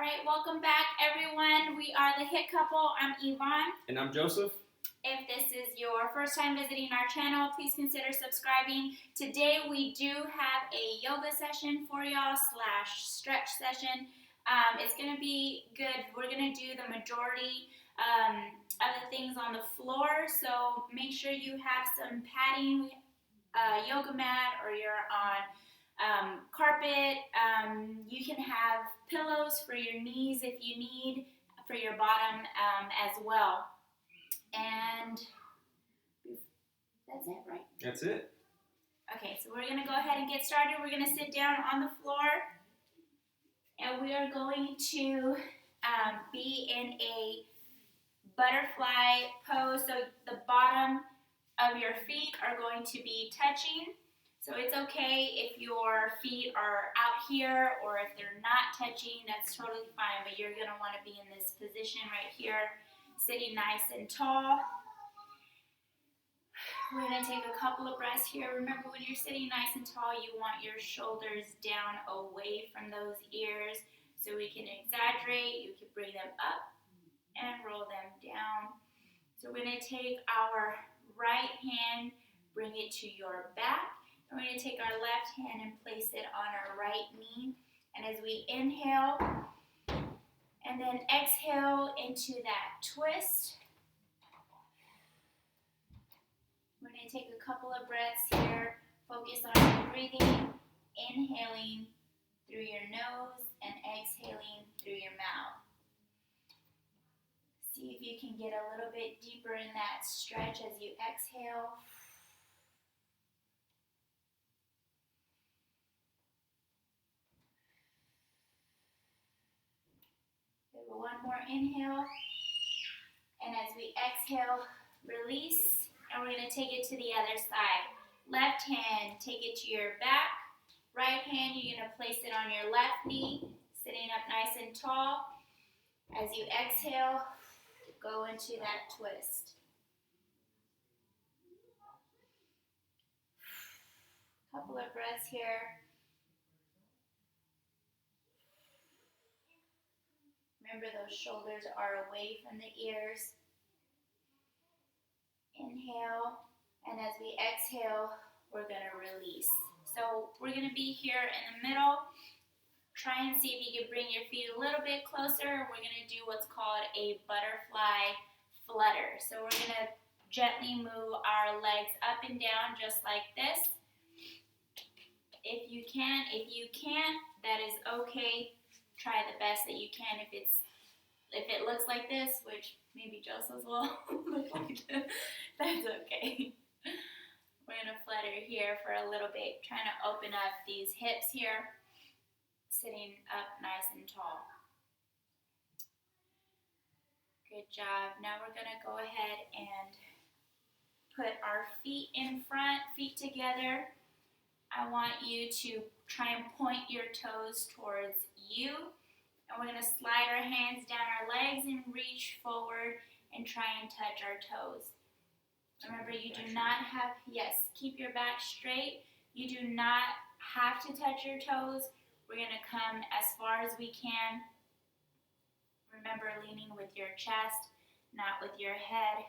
All right, welcome back, everyone. We are the Hit Couple. I'm Yvonne. And I'm Joseph. If this is your first time visiting our channel, please consider subscribing. Today we do have a yoga session for y'all / stretch session. It's going to be good. We're going to do the majority of the things on the floor, so make sure you have some padding, yoga mat, or you're on carpet. You can have pillows for your knees if you need, for your bottom as well. And that's it, right? That's it. Okay, so we're going to go ahead and get started. We're going to sit down on the floor, and we are going to be in a butterfly pose. So the bottom of your feet are going to be touching. So it's okay if your feet are out here or if they're not touching, that's totally fine. But you're going to want to be in this position right here, sitting nice and tall. We're going to take a couple of breaths here. Remember, when you're sitting nice and tall, you want your shoulders down away from those ears. So we can exaggerate. You can bring them up and roll them down. So we're going to take our right hand, bring it to your back. And we're going to take our left hand and place it on our right knee. And as we inhale and then exhale into that twist, we're going to take a couple of breaths here. Focus on your breathing, inhaling through your nose and exhaling through your mouth. See if you can get a little bit deeper in that stretch as you exhale. One more inhale, and as we exhale, release, and we're going to take it to the other side. Left hand, take it to your back. Right hand, you're going to place it on your left knee, sitting up nice and tall. As you exhale, go into that twist. Couple of breaths here. Remember, those shoulders are away from the ears. Inhale, and as we exhale, we're going to release. So we're going to be here in the middle. Try and see if you can bring your feet a little bit closer. We're going to do what's called a butterfly flutter. So we're going to gently move our legs up and down just like this. If you can, if you can't, that is okay. Try the best that you can. If it looks like this, which maybe Joseph's will look like this, that's okay. We're going to flutter here for a little bit, trying to open up these hips here, sitting up nice and tall. Good job. Now we're going to go ahead and put our feet in front, feet together. I want you to try and point your toes towards you. And we're going to slide our hands down our legs and reach forward and try and touch our toes. Remember, you do not have, yes, keep your back straight. You do not have to touch your toes. We're going to come as far as we can. Remember, leaning with your chest, not with your head.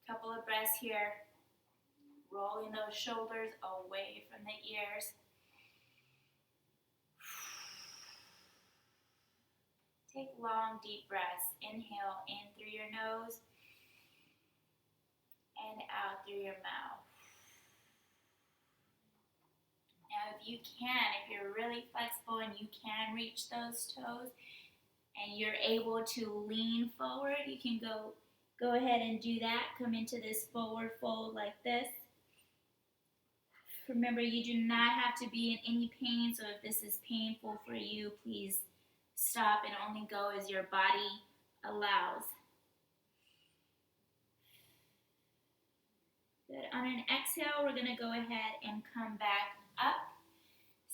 Couple of breaths here. Rolling those shoulders away from the ears. Take long, deep breaths. Inhale in through your nose and out through your mouth. Now, if you can, if you're really flexible and you can reach those toes and you're able to lean forward, you can go ahead and do that. Come into this forward fold like this. Remember, you do not have to be in any pain, so if this is painful for you, please stop and only go as your body allows. Good. On an exhale, we're going to go ahead and come back up.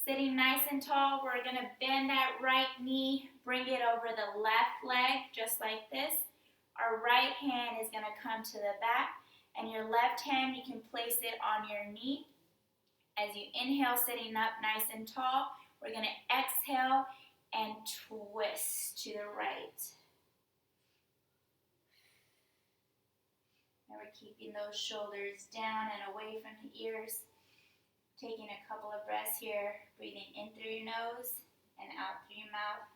Sitting nice and tall, we're going to bend that right knee, bring it over the left leg, just like this. Our right hand is going to come to the back, and your left hand, you can place it on your knee. As you inhale, sitting up nice and tall, we're going to exhale and twist to the right. And we're keeping those shoulders down and away from the ears. Taking a couple of breaths here, breathing in through your nose and out through your mouth.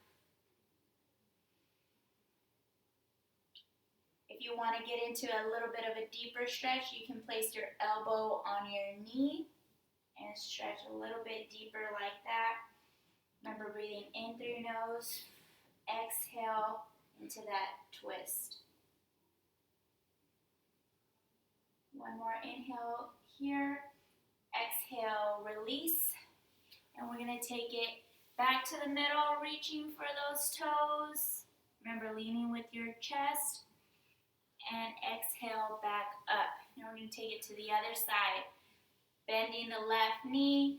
If you want to get into a little bit of a deeper stretch, you can place your elbow on your knee and stretch a little bit deeper like that. Remember, breathing in through your nose, exhale into that twist. One more inhale here, exhale, release, and we're going to take it back to the middle, reaching for those toes. Remember, leaning with your chest, and exhale back up. Now we're going to take it to the other side, bending the left knee,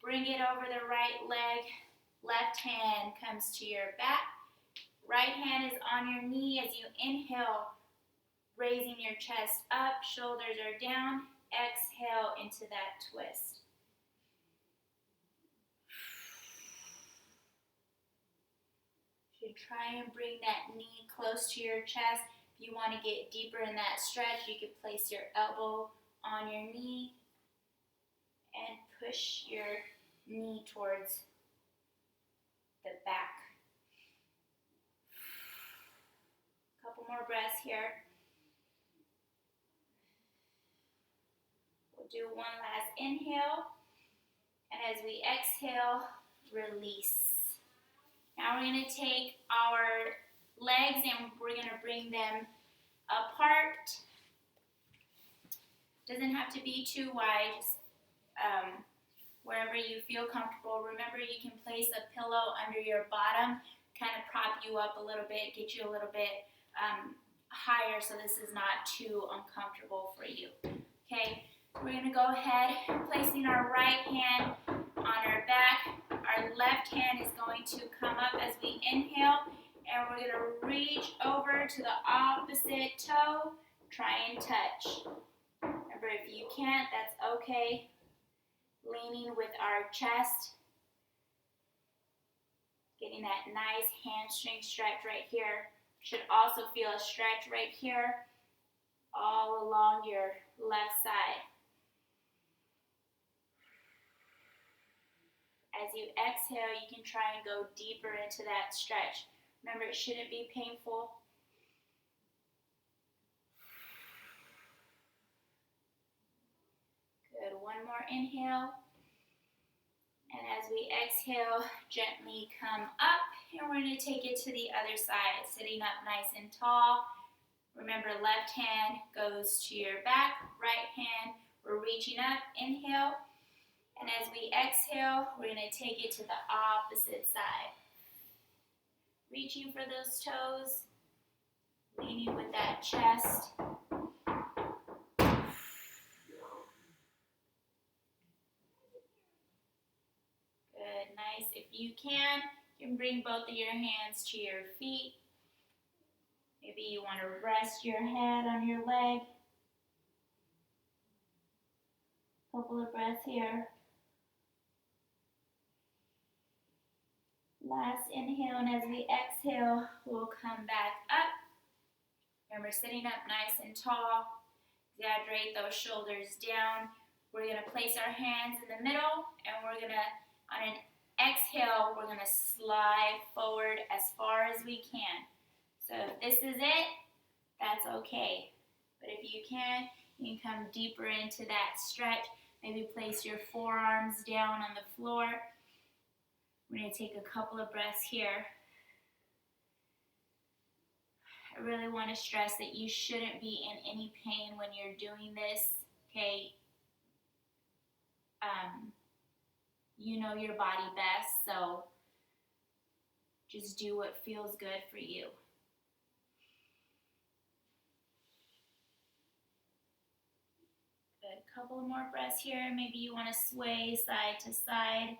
bring it over the right leg, left hand comes to your back, right hand is on your knee as you inhale, raising your chest up, shoulders are down, exhale into that twist. You should try and bring that knee close to your chest. If you want to get deeper in that stretch, you could place your elbow on your knee and push your knee towards the back. Couple more breaths here. We'll do one last inhale, and as we exhale, release. Now we're going to take our legs and we're going to bring them apart. Doesn't have to be too wide, just wherever you feel comfortable. Remember, you can place a pillow under your bottom, kind of prop you up a little bit, get you a little bit higher so this is not too uncomfortable for you. Okay, we're going to go ahead, placing our right hand on our back. Our left hand is going to come up as we inhale, and we're going to reach over to the opposite toe, try and touch. Remember, if you can't, that's okay. Leaning with our chest, getting that nice hamstring stretch right here. Should also feel a stretch right here, all along your left side. As you exhale, you can try and go deeper into that stretch. Remember, it shouldn't be painful. Good, one more inhale. And as we exhale, gently come up, and we're going to take it to the other side, sitting up nice and tall. Remember, left hand goes to your back, right hand, we're reaching up, inhale. And as we exhale, we're going to take it to the opposite side. Reaching for those toes, leaning with that chest. Good, nice. If you can bring both of your hands to your feet. Maybe you want to rest your head on your leg. Couple of breaths here. Last inhale, and as we exhale, we'll come back up. Remember, sitting up nice and tall. Exaggerate those shoulders down. We're going to place our hands in the middle, and we're going to, on an exhale, we're going to slide forward as far as we can. So if this is it, that's okay. But if you can come deeper into that stretch. Maybe place your forearms down on the floor. We're going to take a couple of breaths here. I really want to stress that you shouldn't be in any pain when you're doing this, okay? You know your body best, so just do what feels good for you. Good, couple more breaths here. Maybe you want to sway side to side.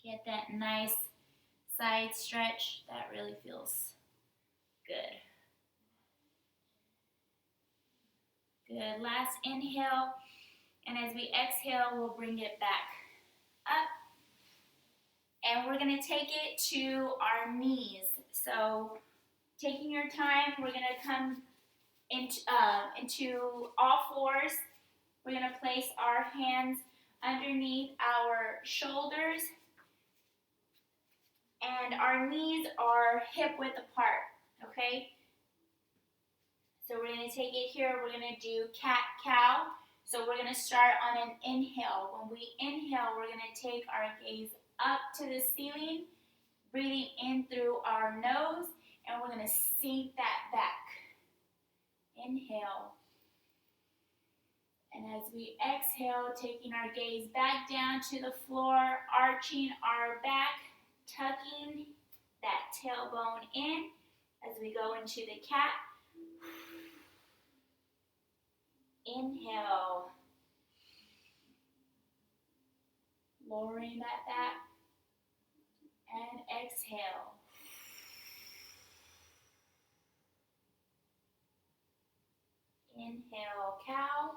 Get that nice side stretch. That really feels good. Good, last inhale. And as we exhale, we'll bring it back up. and we're gonna take it to our knees. So taking your time, we're gonna come into all fours. We're gonna place our hands underneath our shoulders, and our knees are hip width apart, okay? So we're gonna take it here, we're gonna do cat-cow. So we're gonna start on an inhale. When we inhale, we're gonna take our gaze up to the ceiling, breathing in through our nose, and we're gonna sink that back. Inhale. And as we exhale, taking our gaze back down to the floor, arching our back, tucking that tailbone in as we go into the cat. Inhale. Lowering that back. And exhale. Inhale, cow.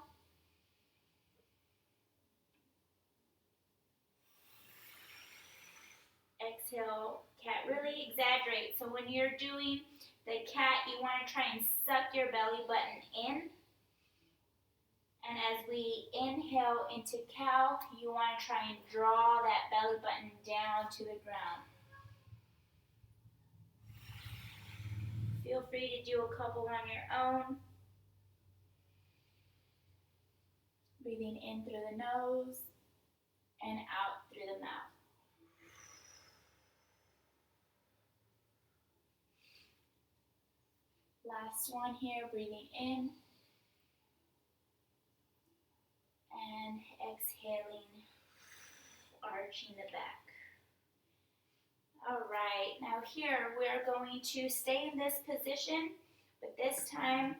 Exhale, cat. Really exaggerate. So when you're doing the cat, you want to try and suck your belly button in. And as we inhale into cow, you want to try and draw that belly button down to the ground. Feel free to do a couple on your own. Breathing in through the nose and out through the mouth. Last one here, breathing in and exhaling, arching the back. All right, now here we're going to stay in this position, but this time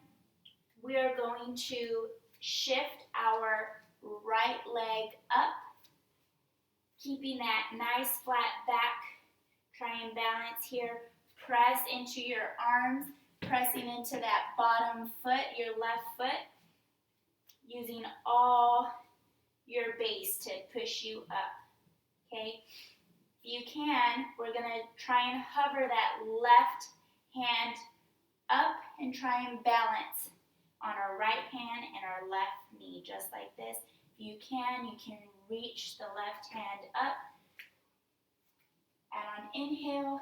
we are going to shift our right leg up, keeping that nice flat back. Try and balance here. Press into your arms, pressing into that bottom foot, your left foot, using all your base to push you up, okay? If you can, we're gonna try and hover that left hand up and try and balance on our right hand and our left knee, just like this. If you can reach the left hand up. And on inhale,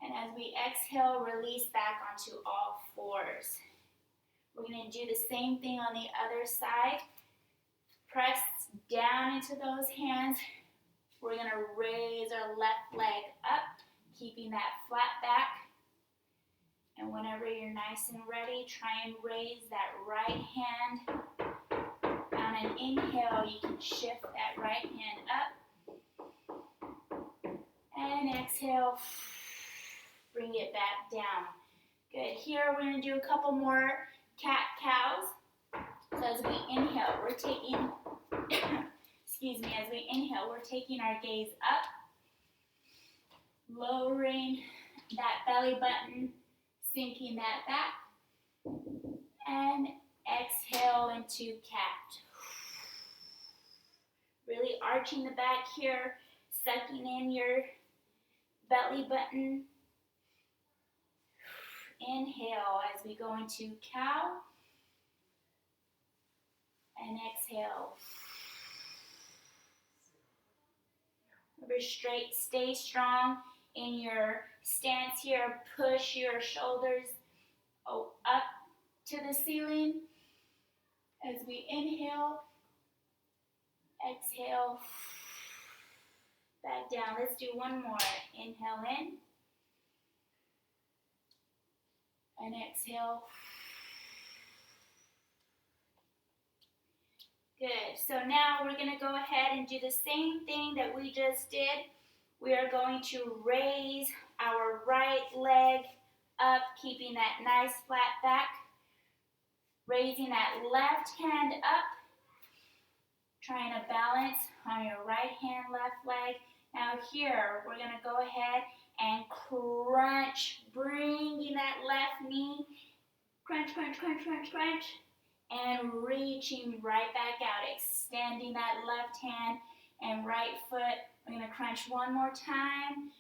and as we exhale, release back onto all fours. We're going to do the same thing on the other side. Press down into those hands. We're going to raise our left leg up, keeping that flat back. And whenever you're nice and ready, try and raise that right hand. On an inhale, you can shift that right hand up. And exhale, bring it back down. Good. Here we're going to do a couple more cat-cows. So as we inhale, we're taking, as we inhale, we're taking our gaze up, lowering that belly button, sinking that back, and exhale into cat. Really arching the back here, sucking in your belly button. Inhale as we go into cow, and exhale. Remember, stay strong in your stance here. Push your shoulders up to the ceiling as we inhale. Exhale, back down. Let's do one more. Inhale in, and exhale. Good. So now we're going to go ahead and do the same thing that we just did. We are going to raise our right leg up, keeping that nice flat back. Raising that left hand up. Trying to balance on your right hand, left leg. Now here, we're going to go ahead and crunch, bringing that left knee. Crunch, crunch, crunch, crunch, crunch. And reaching right back out, extending that left hand and right foot. We're gonna crunch one more time.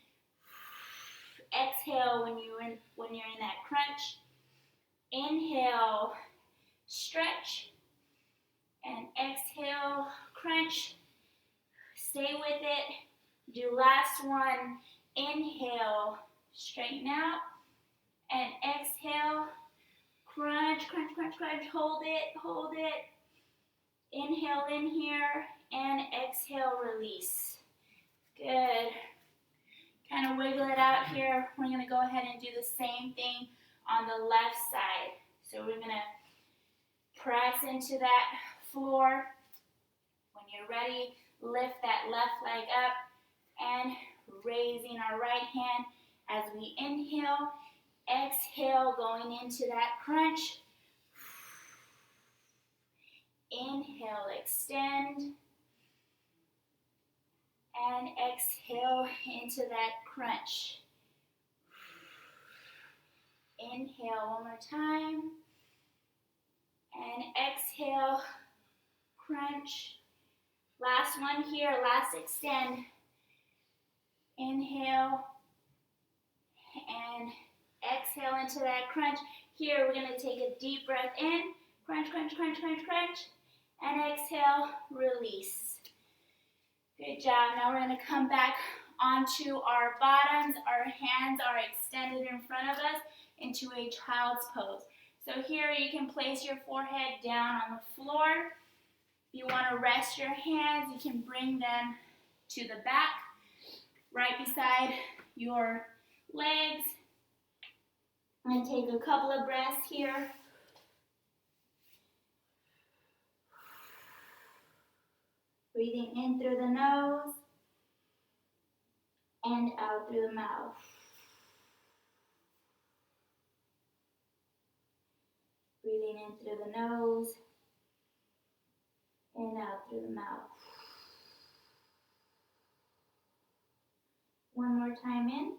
Exhale when you're in that crunch. Inhale, stretch, and exhale, crunch. Stay with it. Do last one. Inhale, straighten out, and exhale, crunch, crunch, crunch, crunch. Hold it, hold it. Inhale in here, and exhale, release. Good. Kind of wiggle it out here. We're going to go ahead and do the same thing on the left side. So we're going to press into that floor. When you're ready, lift that left leg up and raising our right hand as we inhale. Exhale, going into that crunch. Inhale, extend. And exhale into that crunch. Inhale one more time. And exhale, crunch. Last one here, last extend. Inhale. And exhale into that crunch. Here we're going to take a deep breath in. Crunch, crunch, crunch, crunch, crunch. And exhale, release. Good job. Now we're going to come back onto our bottoms. Our hands are extended in front of us into a child's pose. So here you can place your forehead down on the floor. If you want to rest your hands, you can bring them to the back, right beside your legs. And take a couple of breaths here. Breathing in through the nose and out through the mouth. Breathing in through the nose and out through the mouth. One more time in.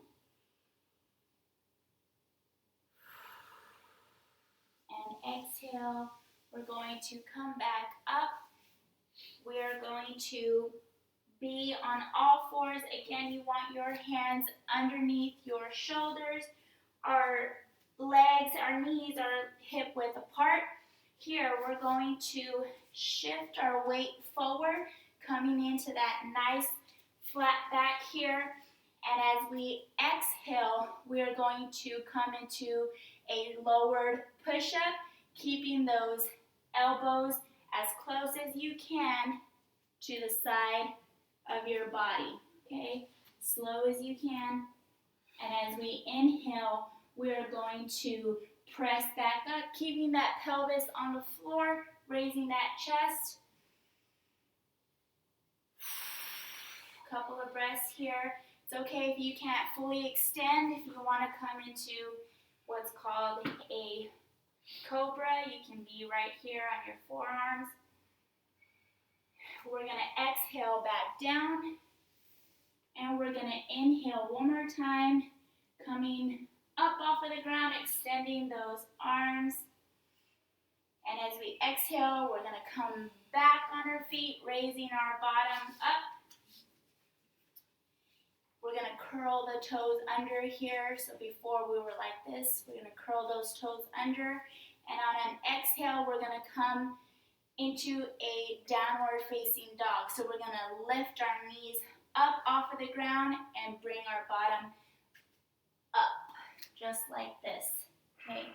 And exhale. We're going to come back up. We're going to be on all fours. Again, you want your hands underneath your shoulders. Our legs, our knees are hip width apart. Here, we're going to shift our weight forward, coming into that nice flat back here. And as we exhale, we're going to come into a lowered push-up, keeping those elbows as close as you can to the side of your body, okay? Slow as you can. And as we inhale, we're going to press back up, keeping that pelvis on the floor, raising that chest. Couple of breaths here. It's okay if you can't fully extend. If you want to come into what's called a cobra, you can be right here on your forearms. We're going to exhale back down. And we're going to inhale one more time, coming up off of the ground, extending those arms. And as we exhale, we're going to come back on our feet, raising our bottom up. We're going to curl the toes under here. So before we were like this, we're going to curl those toes under. And on an exhale, we're going to come into a downward facing dog. So we're going to lift our knees up off of the ground and bring our bottom up, just like this. Okay,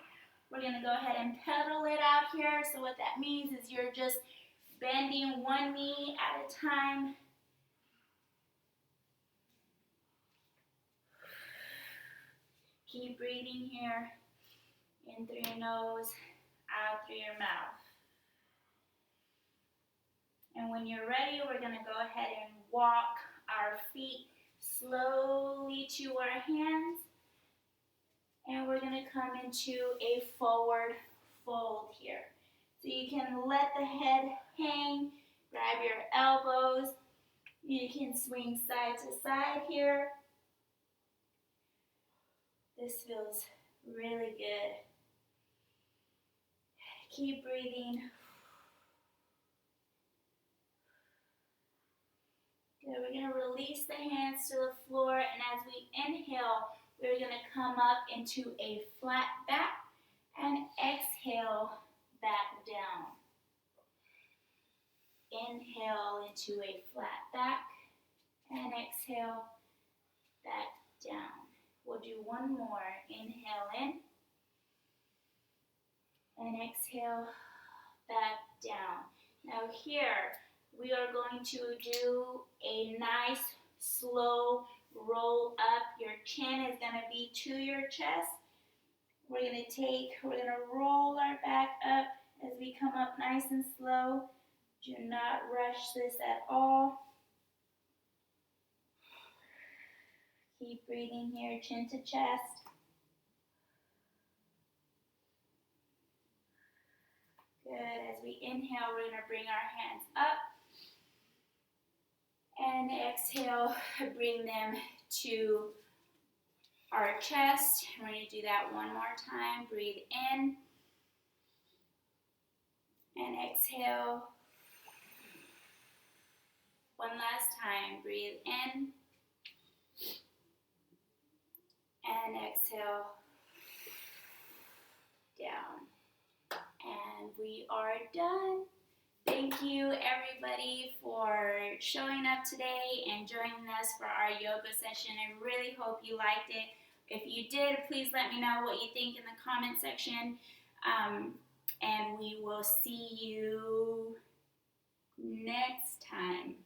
we're going to go ahead and pedal it out here. So what that means is you're just bending one knee at a time. Keep breathing here, in through your nose, out through your mouth. And when you're ready, we're going to go ahead and walk our feet slowly to our hands. And we're going to come into a forward fold here. So you can let the head hang, grab your elbows. You can swing side to side here. This feels really good. Keep breathing. Good. We're going to release the hands to the floor, and as we inhale, we're going to come up into a flat back and exhale back down. Inhale into a flat back and exhale back down. We'll do one more. Inhale in and exhale back down. Now here, we are going to do a nice slow roll up. Your chin is going to be to your chest. We're going to roll our back up as we come up nice and slow. Do not rush this at all. Keep breathing here, chin to chest. Good. As we inhale, we're going to bring our hands up. And exhale, bring them to our chest. We're going to do that one more time. Breathe in. And exhale. One last time. Breathe in. And exhale. Down. And we are done. Thank you everybody for showing up today and joining us for our yoga session. I really hope you liked it. If you did, please let me know what you think in the comment section. And we will see you next time.